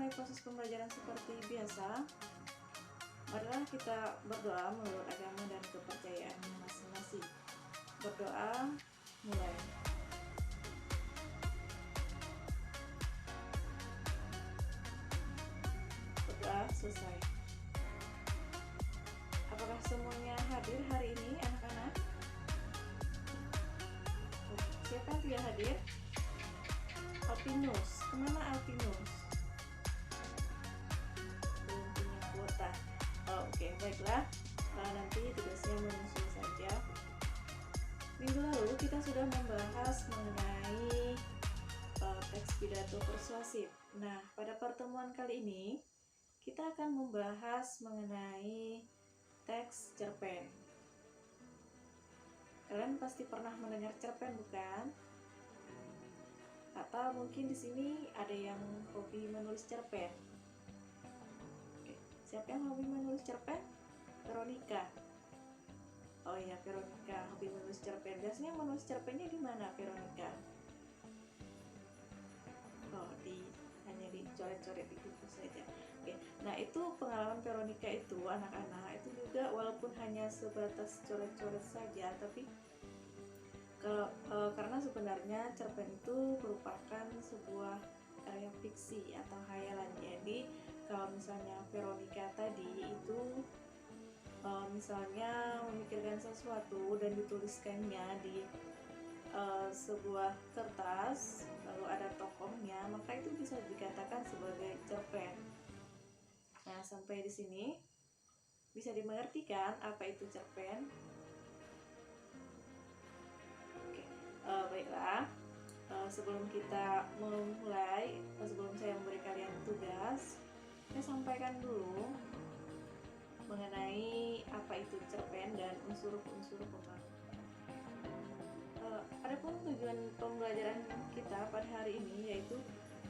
memulai proses pembelajaran seperti biasa, marilah kita berdoa menurut agama dan kepercayaan masing-masing. Berdoa, mulai. Berdoa, selesai. Apakah semuanya hadir hari ini, anak-anak? Siapa yang tidak hadir? Alpinus, kemana Alpinus? Belum punya kuota. Oke, baiklah. Nanti tugasnya menyusul saja. Minggu lalu kita sudah membahas mengenai teks pidato persuasif. Nah, pada pertemuan kali ini kita akan membahas mengenai teks cerpen. Kalian pasti pernah mendengar cerpen, bukan? Atau mungkin di sini ada yang hobi menulis cerpen. Oke, siapa yang hobi menulis cerpen? Veronica. Oh iya, Veronica hobi menulis cerpen. Biasanya menulis cerpennya di mana, Veronica? Oh, hanya dicoret-coret di buku saja. Oke, nah itu pengalaman Veronica itu, anak-anak, itu juga walaupun hanya sebatas coret-coret saja, tapi karena sebenarnya cerpen itu merupakan sebuah karya fiksi atau khayalan. Jadi kalau misalnya Veronica tadi itu misalnya memikirkan sesuatu dan dituliskannya di sebuah kertas, lalu ada tokohnya, maka itu bisa dikatakan sebagai cerpen. Nah, sampai di sini bisa dimengerti kan apa itu cerpen? Oke, baiklah. Sebelum kita memulai, sebelum saya memberi kalian tugas, saya sampaikan dulu mengenai apa itu cerpen dan unsur-unsur pembangunan. Adapun tujuan pembelajaran kita pada hari ini yaitu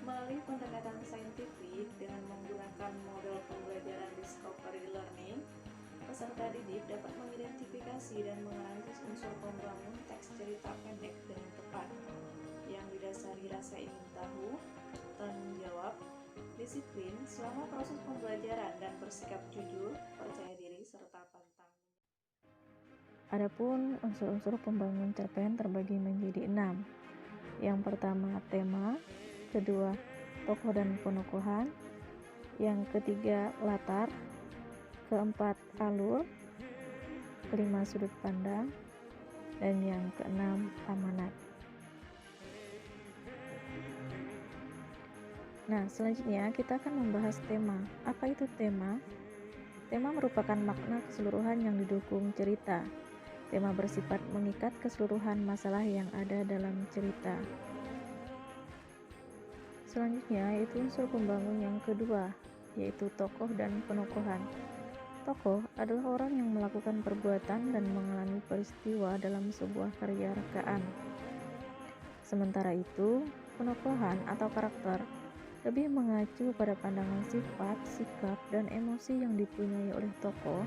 melalui pendekatan saintifik dengan menggunakan model pembelajaran discovery learning, peserta didik dapat mengidentifikasi dan menganalisis unsur pembangun teks cerita pendek dengan tepat yang didasari rasa ingin tahu, tanggung jawab, disiplin selama proses pembelajaran dan bersikap jujur, percaya diri, serta pantang. Adapun unsur-unsur pembangun cerpen terbagi menjadi 6. Yang pertama tema, kedua tokoh dan penokohan, yang ketiga latar, keempat alur, kelima sudut pandang, dan yang keenam amanat. Nah, selanjutnya kita akan membahas tema. Apa itu tema? Tema merupakan makna keseluruhan yang didukung cerita. Tema bersifat mengikat keseluruhan masalah yang ada dalam cerita. Selanjutnya yaitu unsur pembangun yang kedua, yaitu tokoh dan penokohan. Tokoh adalah orang yang melakukan perbuatan dan mengalami peristiwa dalam sebuah karya rekaan. Sementara itu, penokohan atau karakter lebih mengacu pada pandangan sifat, sikap, dan emosi yang dipunyai oleh tokoh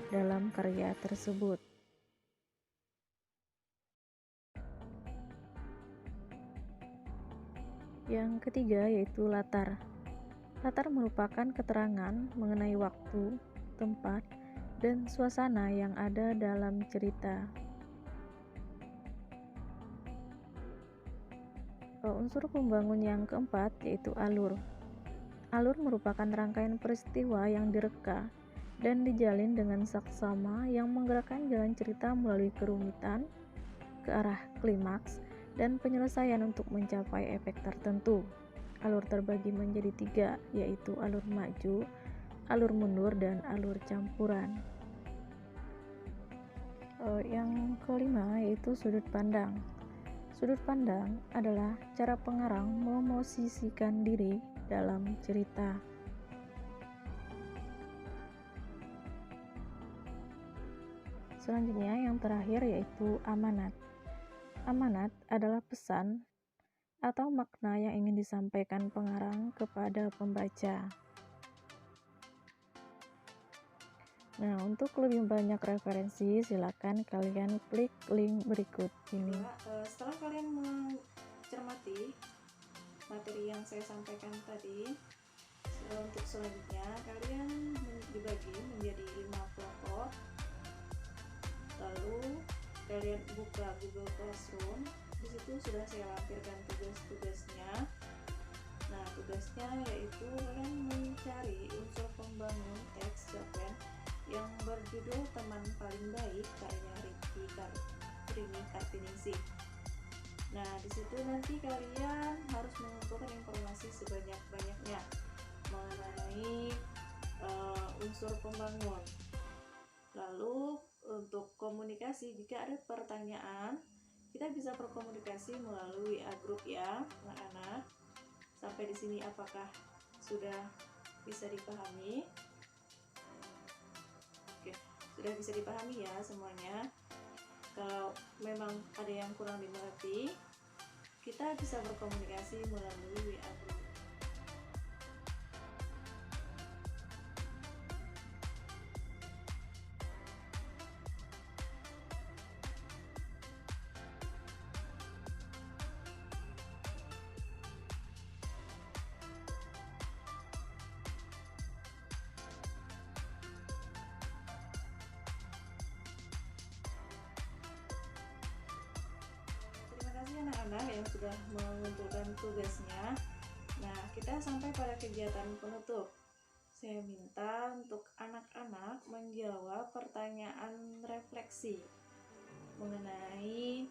dalam karya tersebut. Yang ketiga yaitu latar. Latar merupakan keterangan mengenai waktu, tempat, dan suasana yang ada dalam cerita. Unsur pembangun yang keempat yaitu alur. Alur merupakan rangkaian peristiwa yang direka dan dijalin dengan saksama yang menggerakkan jalan cerita melalui kerumitan, ke arah klimaks, dan penyelesaian untuk mencapai efek tertentu. Alur terbagi menjadi 3, yaitu alur maju, alur mundur, dan alur campuran. Yang kelima yaitu sudut pandang. Sudut pandang adalah cara pengarang memosisikan diri dalam cerita. Selanjutnya yang terakhir yaitu amanat. Amanat adalah pesan atau makna yang ingin disampaikan pengarang kepada pembaca. Nah, untuk lebih banyak referensi, silakan kalian klik link berikut ini. Setelah kalian mencermati materi yang saya sampaikan tadi, Untuk selanjutnya kalian dibagi menjadi 5 kelompok, lalu kalian buka Google Classroom. Di situ sudah saya lampirkan tugas-tugasnya. Nah, tugasnya yaitu kalian mencari unsur pembangun teks cerpen yang berjudul Teman Paling Baik karya Rini Kartiningsih. Nah, di situ nanti kalian harus mengumpulkan informasi sebanyak-banyaknya mengenai unsur pembangun. Lalu untuk komunikasi, jika ada pertanyaan, kita bisa berkomunikasi melalui WA group ya, anak-anak. Sampai di sini apakah sudah bisa dipahami? Oke, sudah bisa dipahami ya semuanya. Kalau memang ada yang kurang dimengerti, kita bisa berkomunikasi melalui WA group. Anak-anak yang sudah mengumpulkan tugasnya. Nah, kita sampai pada kegiatan penutup. Saya minta untuk anak-anak menjawab pertanyaan refleksi mengenai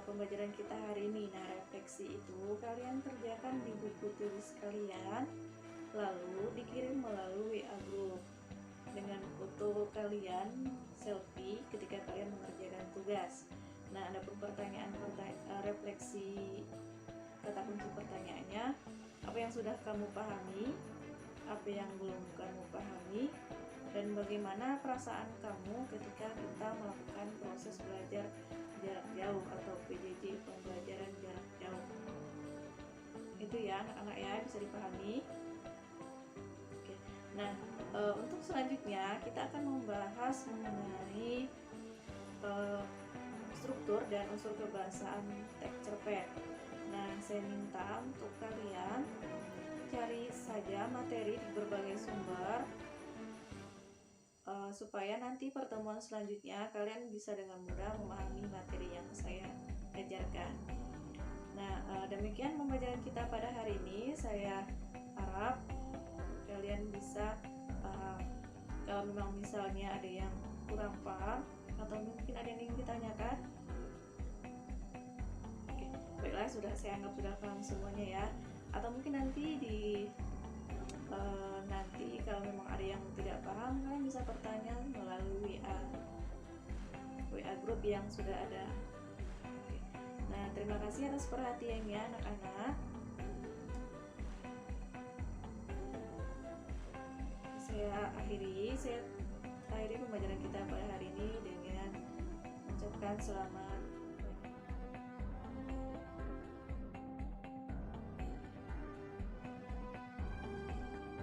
pembelajaran kita hari ini. Nah, refleksi itu kalian kerjakan di buku tulis kalian, lalu dikirim melalui WA group dengan foto kalian selfie ketika kalian mengerjakan tugas. Nah, ada pun pertanyaan refleksi, kata kunci pertanyaannya, apa yang sudah kamu pahami, apa yang belum kamu pahami, dan bagaimana perasaan kamu ketika kita melakukan proses belajar jarak jauh atau PJJ, pembelajaran jarak jauh. Itu ya anak-anak ya, bisa dipahami. Oke. Nah, untuk selanjutnya kita akan membahas mengenai struktur dan unsur kebahasaan teks cerpen. Nah, saya minta untuk kalian cari saja materi di berbagai sumber supaya nanti pertemuan selanjutnya kalian bisa dengan mudah memahami materi yang saya ajarkan. Nah, demikian pembelajaran kita pada hari ini. Saya harap kalian bisa kalau memang misalnya ada yang kurang paham atau mungkin ada yang ingin ditanyakan, oke, baiklah, saya anggap sudah paham semuanya ya. Atau mungkin nanti nanti kalau memang ada yang tidak paham, kalian bisa bertanya melalui WA group yang sudah ada. Oke. Nah, terima kasih atas perhatiannya anak-anak. Saya akhiri pembelajaran kita pada hari ini dengan mengucapkan selamat